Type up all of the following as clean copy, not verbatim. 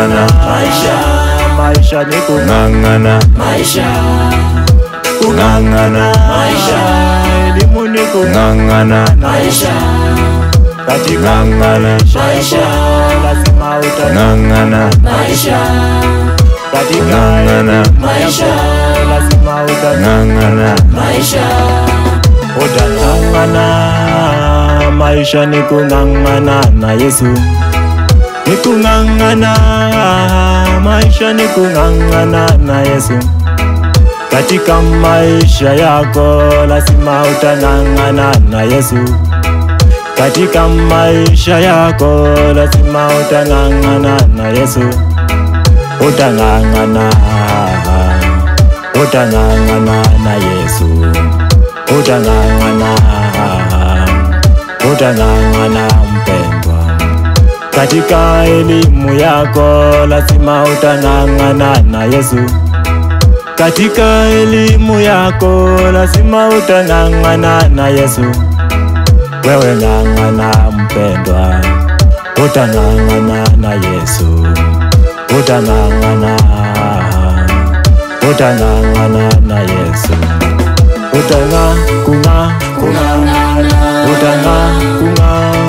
kung'ang'ana, maisha ni kung'ang'ana, kung'ang'ana, elimu ni kung'ang'ana, katika maisha lazima kung'ang'ana, katika maisha lazima kung'ang'ana, utang'ang'ana. Maisha ni kung'ang'ana na Yesu, ni kung'ang'ana. Maisha ni kung'ang'ana na Yesu. Katika maisha yako lazima utang'ang'ana na Yesu. Katika maisha yako lazima utang'ang'ana na Yesu. Utang'ang'ana, utang'ang'ana na Yesu. Utang'ang'ana, utang'ang'ana mpendwa. Katika elimu yako lazima utang'ang'ana na Yesu. Katika elimu yako lazima utang'ang'ana na Yesu. Wewe ng'ang'ana mpendwa, utang'ang'ana na Yesu. Utang'ang'ana, utang'ang'ana na Yesu.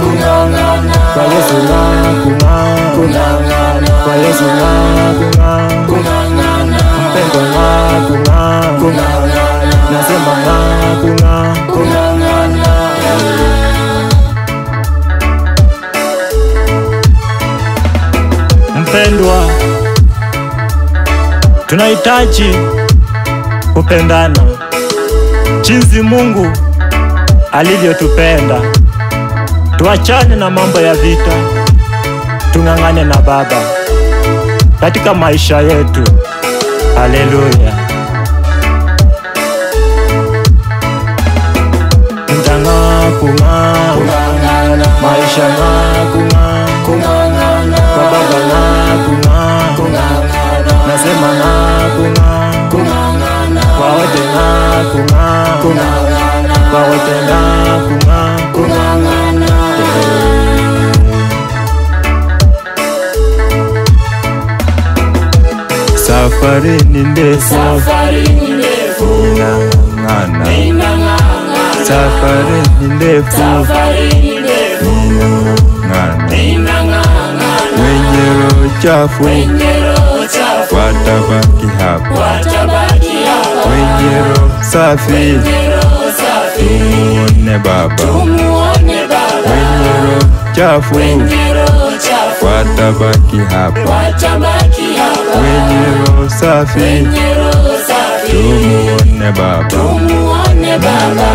Kung'ang'ana, kwa Yesu kung'ang'ana, kwa Yesu kung'ang'ana, mpendwa kung'ang'ana, nasema kung'ang'ana. Mpendwa, tunahitaji kupendana jinsi Mungu alivyotupenda. Tuachane na mambo ya vita, tung'ang'ane na Baba katika maisha yetu. Haleluya. Kung'ang'ana, maisha kung'ang'ana, kwa Baba kung'ang'ana, nasema kung'ang'ana, kwa wote kung'ang'ana, kwa wote kung'ang'ana. safari ni ndefu, ninang'ang'ana, safari ni ndefu, ninang'ang'ana, wenye roho chafu watabaki hapa, wenye roho safi tumuone Baba, wenye roho chafu watabaki hapa, wenye roho safi tumuone Baba.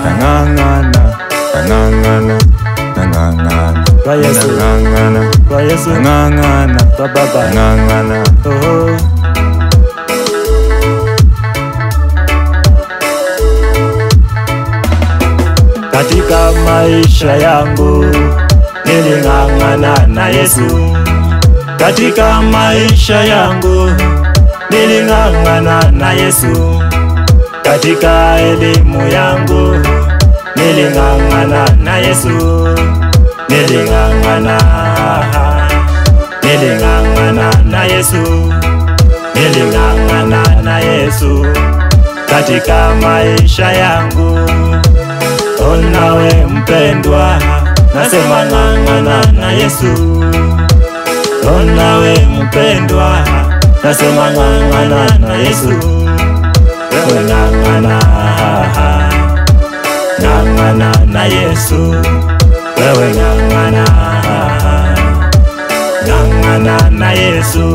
Nang'ang'ana, nang'ang'ana, nang'ang'ana, Kwa Yesu, nang'ang'ana, kwa Yesu, nang'ang'ana, kwa Baba, nang'ang'ana. Katika maisha yangu niling'ang'ana na Yesu. Katika maisha yangu niling'ang'ana na Yesu. Katika elimu yangu niling'ang'ana na Yesu. Niling'ang'ana, niling'ang'ana na Yesu. Niling'ang'ana na Yesu katika maisha yangu. Nawe mpendwa, nasema ng'ang'ana na Yesu. Nawe mpendwa, nasema ng'ang'ana na Yesu. Wewe ng'ang'ana, ng'ang'ana na Yesu. Wewe ng'ang'ana, ng'ang'ana na Yesu.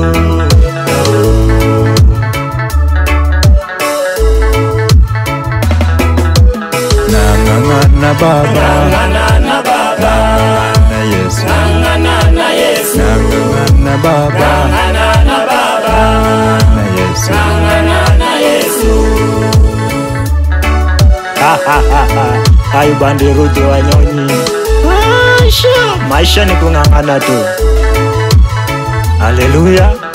Nang'ang'ana Baba, Ng'ang'ana Baba, na Yesu, ng'ang'ana Yesu, nang'ang'ana Baba, ng'ang'ana Baba, na Yesu. ng'ang'ana Yesu. Hayo bandiruti wanyonyi. Maisha ni kung'ang'ana tu. Haleluya.